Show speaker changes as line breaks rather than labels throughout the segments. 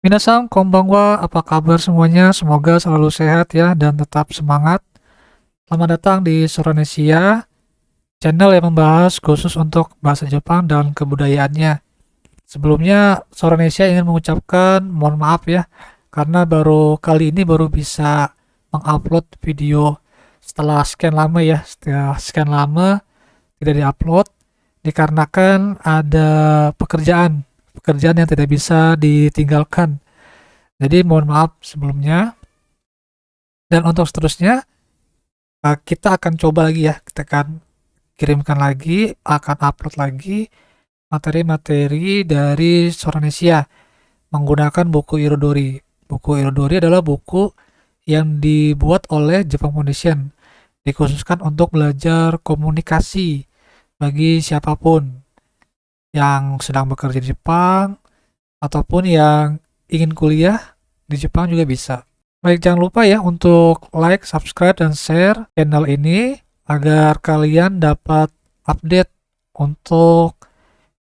Minasan, konbanwa, apa kabar semuanya? Semoga selalu sehat ya dan tetap semangat. Selamat datang di Soronesia, channel yang membahas khusus untuk bahasa Jepang dan kebudayaannya. Sebelumnya, Soronesia ingin mengucapkan mohon maaf ya, karena kali ini baru bisa mengupload video setelah sekian lama ya, setelah sekian lama tidak diupload, dikarenakan ada pekerjaan yang tidak bisa ditinggalkan. Jadi mohon maaf sebelumnya. Dan untuk seterusnya, kita akan coba lagi ya, kita akan kirimkan lagi, akan upload lagi materi-materi dari Soronesia menggunakan buku Irodori. Buku Irodori adalah buku yang dibuat oleh Jepang Foundation, dikhususkan untuk belajar komunikasi bagi siapapun yang sedang bekerja di Jepang ataupun yang ingin kuliah di Jepang juga bisa. Baik, jangan lupa ya untuk like, subscribe, dan share channel ini agar kalian dapat update untuk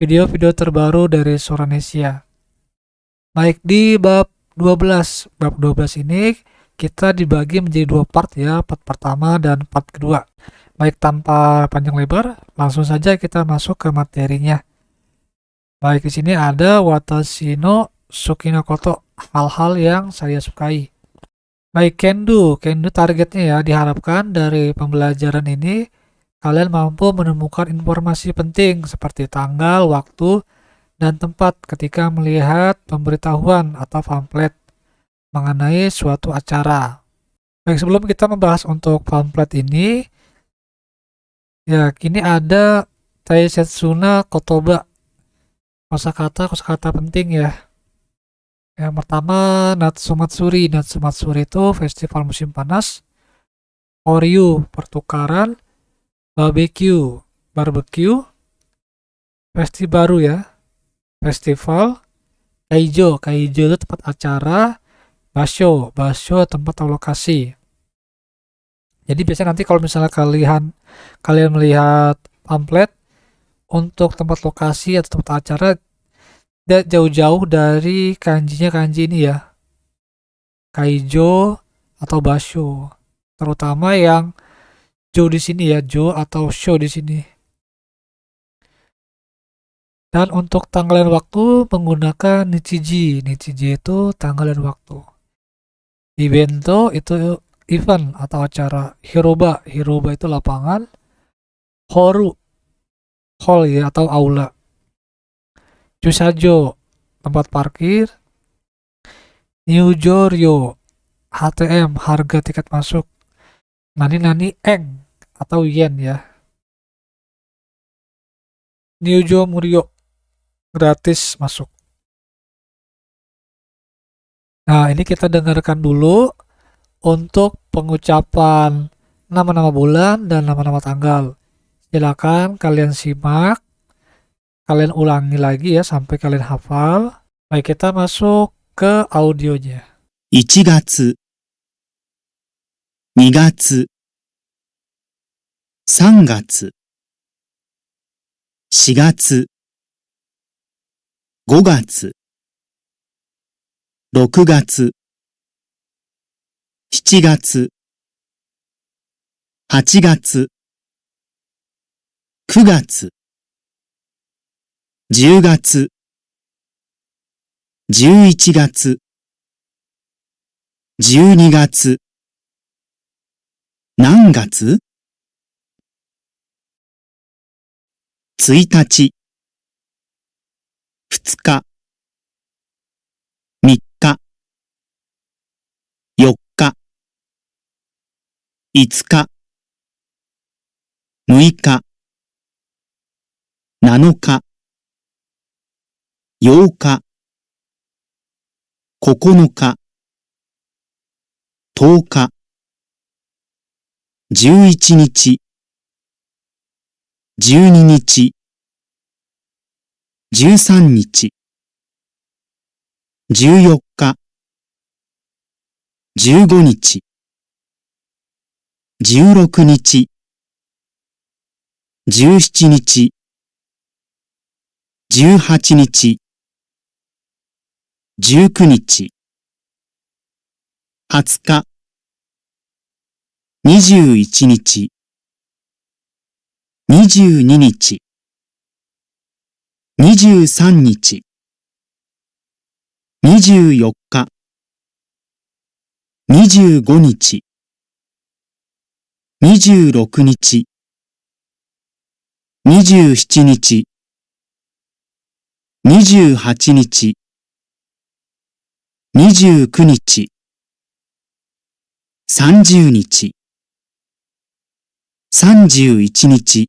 video-video terbaru dari Soronesia. Baik, di bab 12 ini kita dibagi menjadi dua part ya, part pertama dan part kedua. Baik, tanpa panjang lebar, langsung saja kita masuk ke materinya. Baik, di sini ada watashi no suki no koto, hal-hal yang saya sukai. Baik, Kendu targetnya ya, diharapkan dari pembelajaran ini kalian mampu menemukan informasi penting seperti tanggal, waktu, dan tempat ketika melihat pemberitahuan atau pamflet mengenai suatu acara. Baik, sebelum kita membahas untuk pamflet ini, ya kini ada Taisetsuna Kotoba, kosakata penting ya. Yang pertama, Natsumatsuri. Natsumatsuri itu festival musim panas. Oryu, pertukaran. Barbecue. Festival baru ya. Festival. Kaijo itu tempat acara. Basho tempat atau lokasi. Jadi biasanya nanti kalau misalnya kalian melihat pamflet untuk tempat lokasi atau tempat acara, tidak jauh-jauh dari kanji ini ya. Kaijo atau basho. Terutama yang jo di sini ya, jo atau sho di sini. Dan untuk tanggal dan waktu menggunakan Nichiji. Nichiji itu tanggal dan waktu. Ibento itu event atau acara. Hiroba itu lapangan. Horu, hall ya atau aula. Chusajo, tempat parkir. Nyujoryo, HTM, harga tiket masuk. Nani eng atau yen ya. Nyujo Muryo, gratis masuk. Nah, ini kita dengarkan dulu untuk pengucapan nama-nama bulan dan nama-nama tanggal. Silakan kalian simak, kalian ulangi lagi ya sampai kalian hafal. Baik, kita masuk ke audionya.
1月、2月、3月、4月、5月、6月、7月、8月、9月、10月、11月、12月、何月 ?1 日、2日、3日、4日、5日、6日、7日、8日、9日、10日、11日、12日、13日、14日、15日、16日、17日、18日、19日、20日、21日、22日、23日、24日、25日、26日、27日、28日、29日、30日、31日、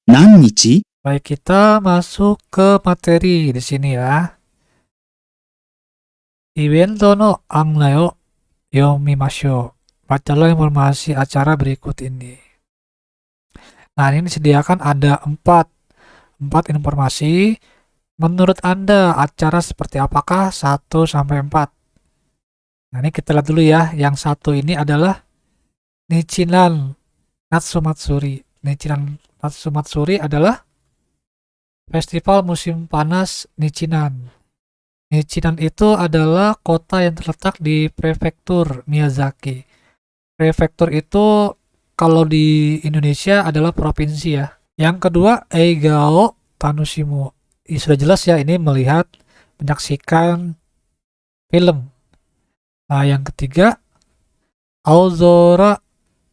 何日?
Baik, kita masuk ke materi di sini ya. Ibento no angna yo yomimashou. Bacalah informasi acara berikut ini. Nah, ini disediakan ada empat informasi. Menurut Anda, acara seperti apakah? 1 sampai 4. Nah, ini kita lihat dulu ya. Yang satu ini adalah Nichinan Natsumatsuri. Nichinan Natsumatsuri adalah festival musim panas Nichinan. Nichinan itu adalah kota yang terletak di prefektur Miyazaki. Prefektur itu kalau di Indonesia adalah provinsi ya. Yang kedua, Eigao Tanushimu. Sudah jelas ya, ini melihat, menyaksikan film. Nah, yang ketiga, Aozora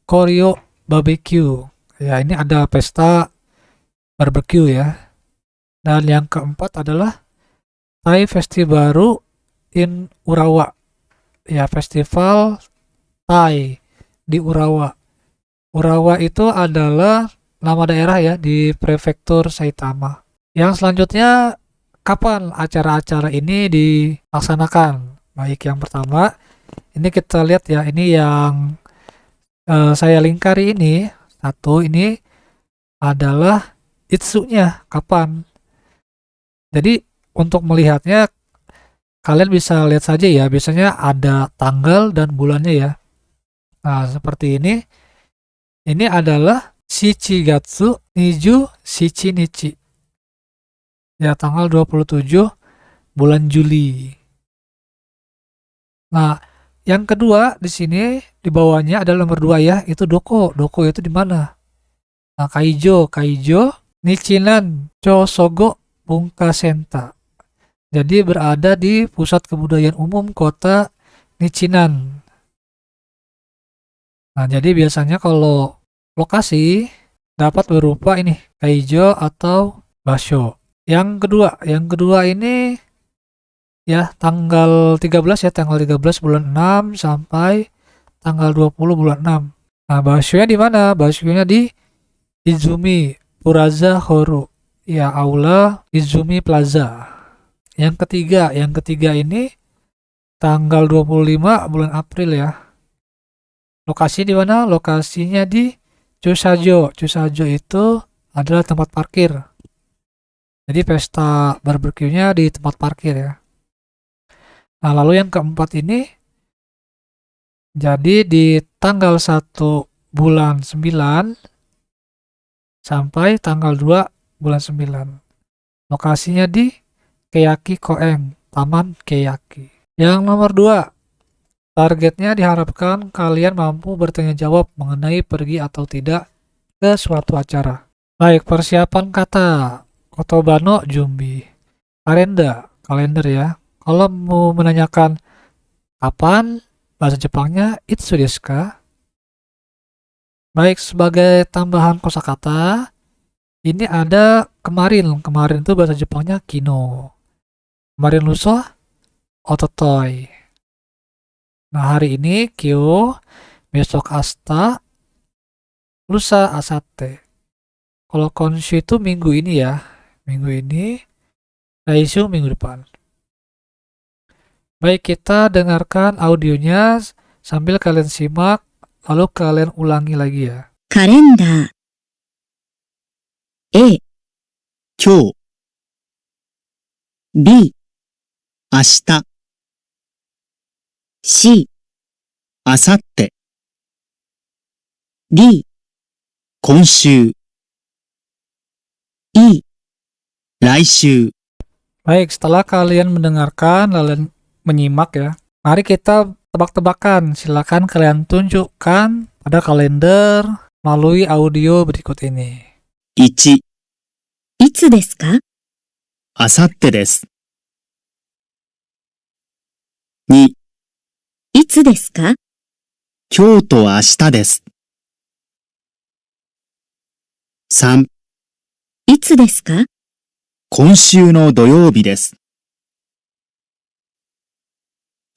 Koryo Barbecue. Ya, ini ada pesta barbecue ya. Dan yang keempat adalah Tai Festival in Urawa. Ya, festival Tai di Urawa. Urawa itu adalah nama daerah ya di prefektur Saitama. Yang selanjutnya, kapan acara-acara ini dilaksanakan? Baik, yang pertama, ini kita lihat ya, ini yang saya lingkari ini. Satu, ini adalah itsunya, kapan. Jadi, untuk melihatnya, kalian bisa lihat saja ya, biasanya ada tanggal dan bulannya ya. Nah, seperti ini. Ini adalah Shichigatsu Niju Shichinichi. Ya, tanggal 27 bulan Juli. Nah, yang kedua di sini di bawahnya adalah nomor 2 ya, itu doko. Doko itu di mana? Nah, Kaijo Nichinan Chosogo Bunkasenta. Jadi berada di pusat kebudayaan umum kota Nichinan. Nah, jadi biasanya kalau lokasi dapat berupa ini, Kaijo atau Basho. Yang kedua ini ya tanggal 13 ya, tanggal 13 bulan 6 sampai tanggal 20 bulan 6. Nah, Bashonya di mana? Bashonya di Izumi Plaza Horu. Ya, Aula Izumi Plaza. Yang ketiga ini tanggal 25 bulan April ya. Lokasi di mana? Lokasinya di Chusajo. Chusajo itu adalah tempat parkir. Jadi pesta barbecue-nya di tempat parkir ya. Nah, lalu yang keempat ini jadi di tanggal 1 bulan 9 sampai tanggal 2 bulan 9. Lokasinya di Keiyaki Koen, Taman Keiyaki. Yang nomor 2, targetnya diharapkan kalian mampu bertanya jawab mengenai pergi atau tidak ke suatu acara. Baik, persiapan kata. Kotobano Jumbi. Kalender ya. Kalau mau menanyakan kapan, bahasa Jepangnya itsu desu ka? Baik, sebagai tambahan kosakata, ini ada kemarin. Kemarin itu bahasa Jepangnya kino. Kemarin lusa, ototoi. Nah, hari ini kyo, besok asta, lusa asate. Kalau konshu itu minggu ini ya. Minggu ini, laishu minggu depan. Baik, kita dengarkan audionya sambil kalian simak, lalu kalian ulangi lagi ya.
カレンダー A、
今日、
B、
明日、
C、
明後日、
D、
今週、
E、
来週。
Baik, setelah kalian mendengarkan, lalu menyimak ya. Mari kita tebak-tebakan. Silakan kalian tunjukkan pada kalender melalui audio berikut ini.
1、
いつですか？
あさってです。2、
いつですか？
今日と明日です。3、
いつですか？
今週の土曜日です。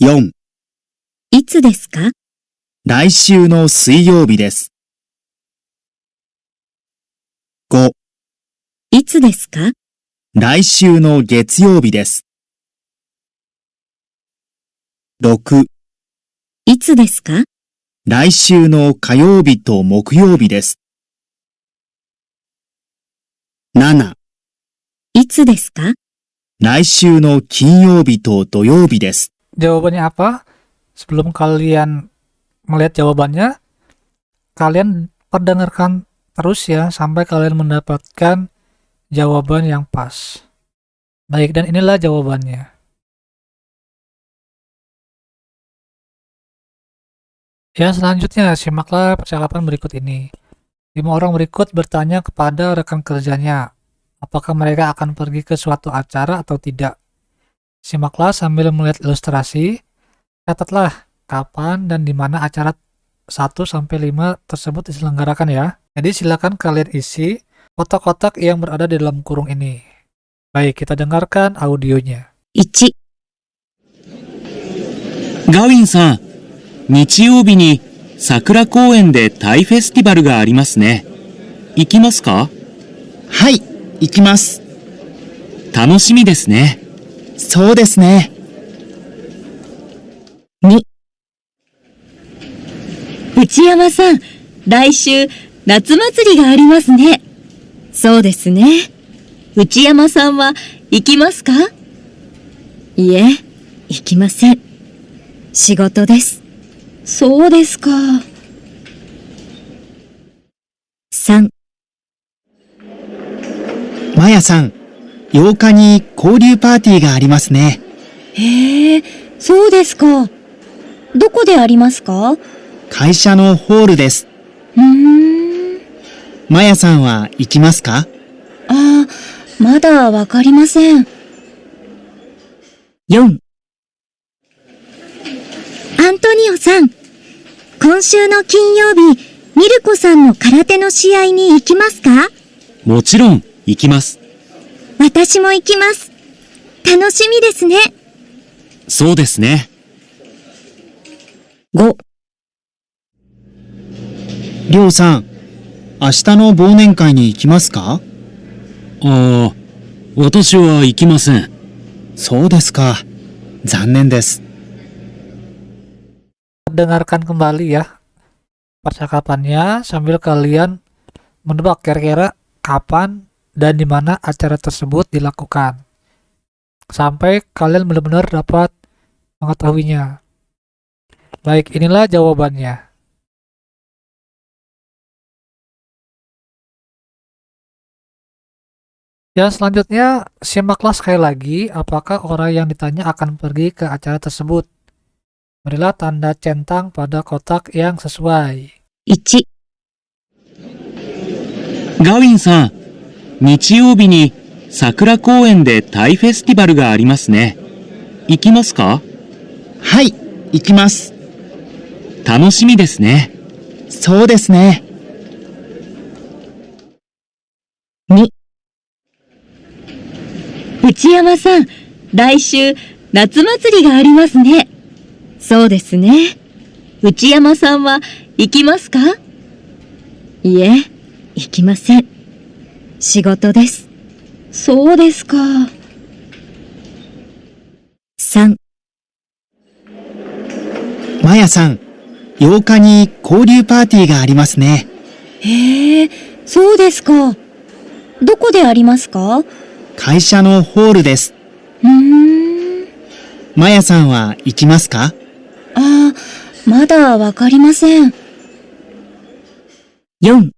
4、
いつですか？
来週の水曜日です。5、
いつですか？
来週の月曜日です。6、
いつですか？
来週の火曜日と木曜日です。7、
いつですか？
来週の金曜日と土曜日です。
Jawabannya apa? Sebelum kalian melihat jawabannya, kalian perdengarkan terus ya sampai kalian mendapatkan jawaban yang pas. Baik, dan inilah jawabannya. Yang selanjutnya, simaklah percakapan berikut ini. 5 orang berikut bertanya kepada rekan kerjanya, apakah mereka akan pergi ke suatu acara atau tidak. Simaklah sambil melihat ilustrasi. Catatlah kapan dan di mana acara 1-5 tersebut diselenggarakan ya. Jadi silakan kalian isi kotak-kotak yang berada di dalam kurung ini. Baik, kita dengarkan audionya.
1、
ガウィンさん、日曜日に桜公園でタイフェスティバルがありますね。行きますか？
はい、行きます。
楽しみですね。
そうですね。
2、内山さん、来週夏祭りがありますね。そうですね。内山さんは行きますか？いえ、行きません。仕事です。そうですか。3、
まやさん、8日に交流パーティーがありますね。
へえ、そうですか。どこでありますか？
会社のホールです。まやさんは行きますか？
ああ、まだわかりません。4、アントニオさん、今週の金曜日、ミルコさんの空手の試合に行きますか？
もちろん行きます。
私も行きます。楽しみですね。
そうですね。
5、
りょうさん、明日の忘年会に行きますか？
ああ、私は行きません。
そうですか。残念です。
Dengarkan kembali ya percakapannya sambil kalian menebak kira-kira kapan dan di mana acara tersebut dilakukan. Sampai kalian benar-benar dapat mengetahuinya. Baik, inilah jawabannya. Yang selanjutnya, simaklah sekali lagi apakah orang yang ditanya akan pergi ke acara tersebut. Berilah tanda centang pada kotak yang sesuai.
1、
ガウィンさん、日曜日に桜公園でタイフェスティバルがありますね。行きますか？
はい、行きます。
楽しみですね。
そうですね。
2、内山さん、来週夏祭りがありますね。そうですね。内山さんは行きますか？いえ、行きません。仕事です。そうですか。3、
まやさん、8日に交流パーティーがありますね。
へえ、そうですか。どこでありますか？
会社のホールです。まやさんは行きますか？
ああ、まだわかりません。4、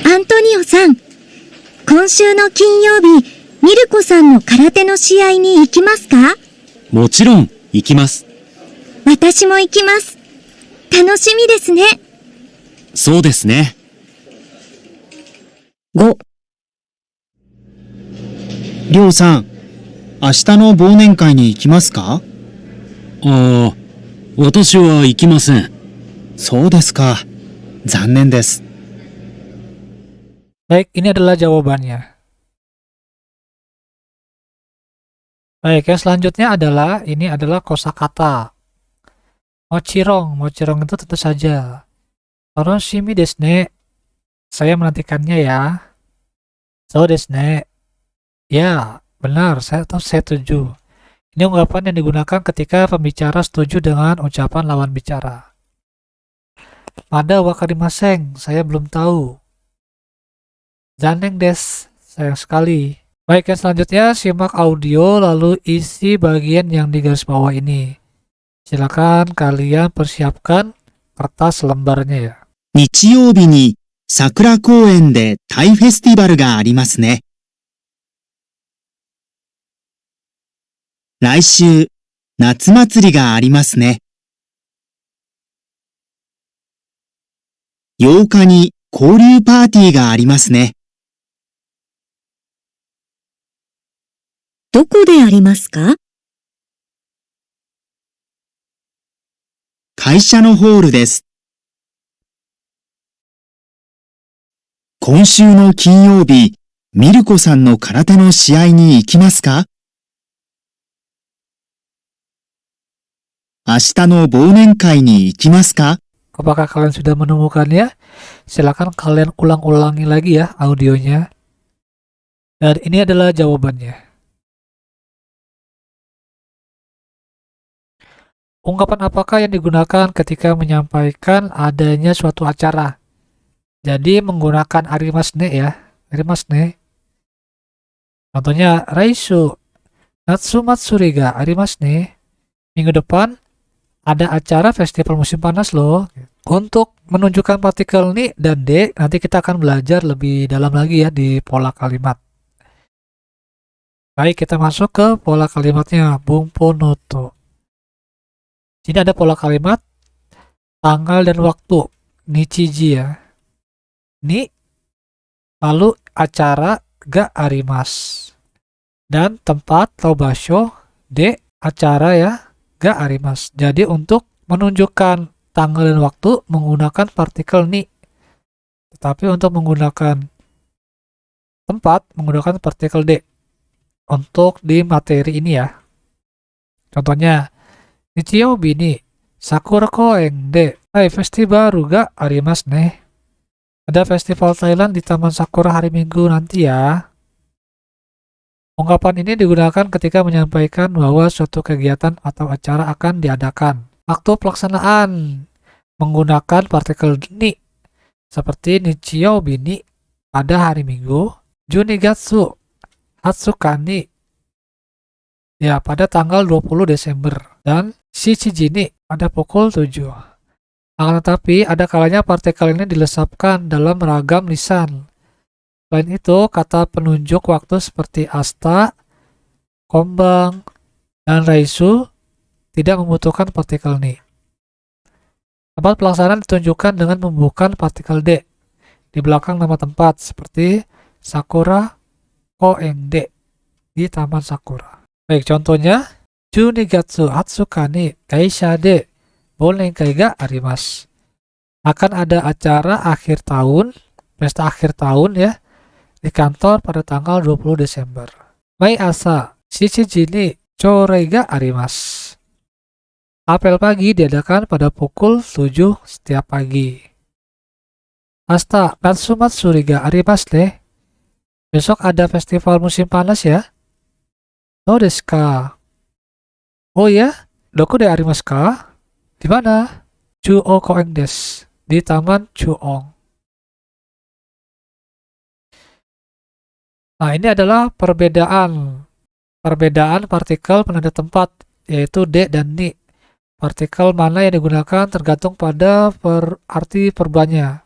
アントニオさん、今週の金曜日、ミルコさんの空手の試合に行きますか？
もちろん行きます。
私も行きます。楽しみですね。
そうですね。
5、
りょうさん、明日の忘年会に行きますか？
ああ、私は行きません。
そうですか。残念です。
Baik, ini adalah jawabannya. Baik, yang selanjutnya adalah, ini adalah kosakata. Mochirong, mochirong itu tentu saja. Toroshimi desu ne. Saya menantikannya ya. So desu ne. Ya, benar, saya setuju. Ini ungkapan yang digunakan ketika pembicara setuju dengan ucapan lawan bicara. Pada wakarimaseng, saya belum tahu. Zaneng des, sayang sekali. Baik, yang selanjutnya simak audio lalu isi bagian yang di garis bawah ini. Silakan kalian persiapkan kertas lembarnya ya.
日曜日に桜公園でタイフェスティバルがありますね。来週、夏祭りがありますね。8日に交流パーティーがありますね。
どこでありますか？
会社のホールです。今週の金曜日、ミルコさんの空手の試合に行きますか？明日の忘年会に行きますか？
Apakah kalian sudah menemukannya? Silakan kalian ulang-ulangi lagi ya audionya. Dan ini adalah jawabannya. Ungkapan apakah yang digunakan ketika menyampaikan adanya suatu acara? Jadi menggunakan arimasne ya. Arimasne. Contohnya, Raisu Natsumatsuri ga arimasne. Minggu depan ada acara festival musim panas loh. Untuk menunjukkan partikel ni dan de, nanti kita akan belajar lebih dalam lagi ya di pola kalimat. Baik, kita masuk ke pola kalimatnya. Bumponoto. Sini ada pola kalimat tanggal dan waktu. Nichiji ya. Ni, lalu acara ga arimas. Dan tempat atau basho de acara ya ga arimas. Jadi untuk menunjukkan tanggal dan waktu menggunakan partikel ni. Tetapi untuk menggunakan tempat menggunakan partikel de. Untuk di materi ini ya. Contohnya, Nichiyoubi ni Sakura Koen de Hai festival ga arimasu ne. Ada festival Thailand di Taman Sakura hari Minggu nanti ya. Ungkapan ini digunakan ketika menyampaikan bahwa suatu kegiatan atau acara akan diadakan. Waktu pelaksanaan menggunakan partikel ni seperti Nichiyoubi ni pada hari Minggu, Junigatsu Hatsuka ni ya pada tanggal 20 Desember dan Shichiji ni pada pukul 7. Akan tetapi ada kalanya partikel ini dilesapkan dalam ragam lisan. Selain itu, kata penunjuk waktu seperti asta, kombang, dan raisu tidak membutuhkan partikel ni. Tempat pelaksanaan ditunjukkan dengan membubuhkan partikel de di belakang nama tempat seperti Sakura Koen de di Taman Sakura. Baik, contohnya Junigatsu Hatsuka ni kaisha de Bolengkai ga arimasu. Akan ada acara akhir tahun, pesta akhir tahun ya, di kantor pada tanggal 20 Desember. Mai asa shichiji ni chorei ga arimasu. Apel pagi diadakan pada pukul 7 setiap pagi. Asta Natsumatsuri ga arimasu ne. Besok ada festival musim panas ya. So desu ka. Oh ya, doko de arimasu ka? Di mana? Chuo Koen desu. Di Taman Chuong. Nah, ini adalah perbedaan partikel penanda tempat, yaitu de dan ni. Partikel mana yang digunakan tergantung pada arti perbannya.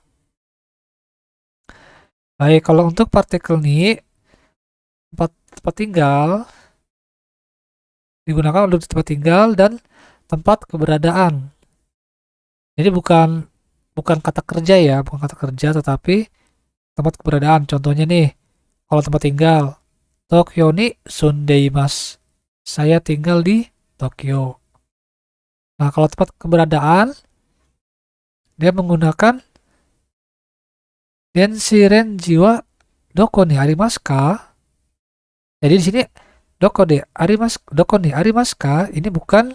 Baik, kalau untuk partikel ni, tempat tinggal, digunakan untuk tempat tinggal dan tempat keberadaan. Jadi bukan kata kerja ya, bukan kata kerja, tetapi tempat keberadaan. Contohnya nih, kalau tempat tinggal, Tokyo ni sundeimasu. Saya tinggal di Tokyo. Nah, kalau tempat keberadaan, dia menggunakan Denshiren jiwa doko ni arimasu ka? Jadi di sini doko ni arimasu ka? Ini bukan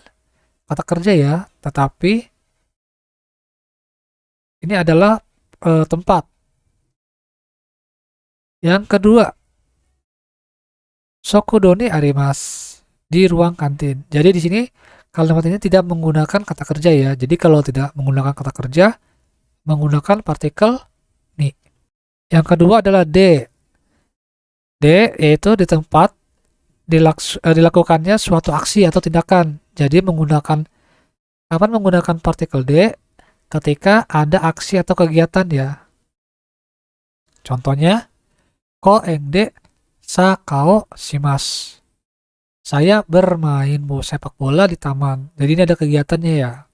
kata kerja ya, tetapi ini adalah tempat. Yang kedua, Sokudo ni arimasu, di ruang kantin. Jadi di sini kalimat ini tidak menggunakan kata kerja ya. Jadi kalau tidak menggunakan kata kerja, menggunakan partikel ni. Yang kedua adalah D. D yaitu di tempat dilakukannya suatu aksi atau tindakan. Jadi kapan menggunakan partikel D? Ketika ada aksi atau kegiatan ya. Contohnya, koen de sakao shimasu. Saya bermain sepak bola di taman. Jadi ini ada kegiatannya ya.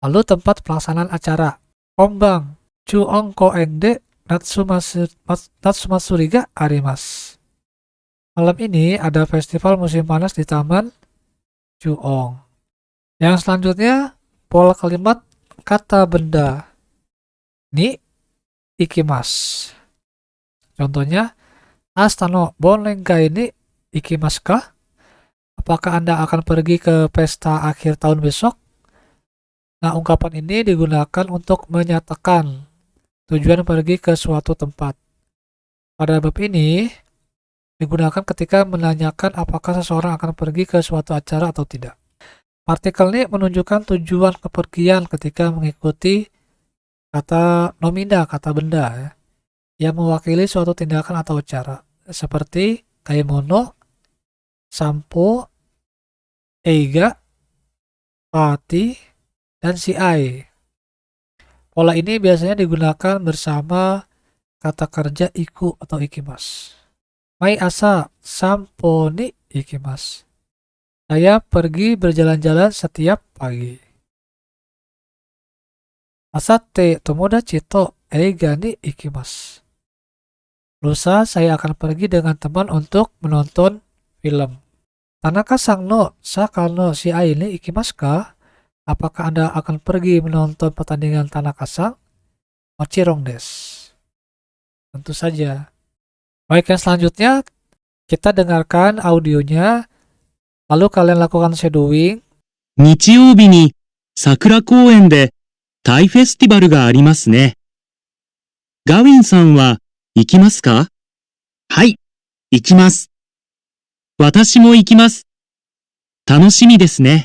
Lalu tempat pelaksanaan acara. Kombang, chuon koen de natsumatsuri ga arimasu. Malam ini ada festival musim panas di Taman Chuong. Yang selanjutnya, pola kalimat kata benda. Ni ikimasu. Contohnya, Asta no bonenkai ni ikimasu ka? Apakah Anda akan pergi ke pesta akhir tahun besok? Nah, ungkapan ini digunakan untuk menyatakan tujuan pergi ke suatu tempat. Pada bab ini, digunakan ketika menanyakan apakah seseorang akan pergi ke suatu acara atau tidak. Partikel ini menunjukkan tujuan kepergian ketika mengikuti kata nomina, kata benda ya, yang mewakili suatu tindakan atau acara. Seperti kaimono, sampo, eiga, party, dan siai. Pola ini biasanya digunakan bersama kata kerja iku atau ikimasu. Mai asa sampo ni ikimasu. Saya pergi berjalan-jalan setiap pagi. Asatte tomodachi to eiga ni ikimasu. Lusa saya akan pergi dengan teman untuk menonton film. Tanaka-san no saka no shiai ni ikimasu ka? Apakah Anda akan pergi menonton pertandingan Tanaka-san? Mochirong desu. Tentu saja. Baik, yang selanjutnya kita dengarkan audionya, lalu kalian lakukan shadowing.
日曜日に桜公園でタイフェスティバルがありますね。ガウィンさんは行きますか？
はい、行きます。
私も行きます。楽しみですね。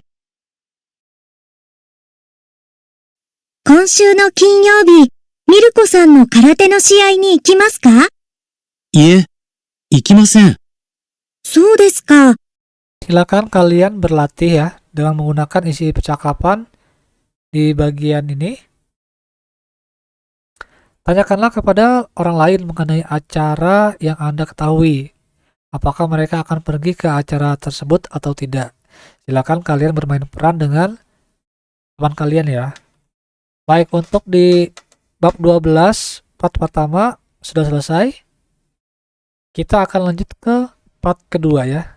今週の金曜日、ミルコさんの空手の試合に行きますか？
いえ、行きません。
そうですか。
Silakan kalian berlatih ya dengan menggunakan isi percakapan di bagian ini. Tanyakanlah kepada orang lain mengenai acara yang Anda ketahui. Apakah mereka akan pergi ke acara tersebut atau tidak. Silakan kalian bermain peran dengan teman kalian ya. Baik, untuk di bab 12, part pertama sudah selesai. Kita akan lanjut ke part kedua ya.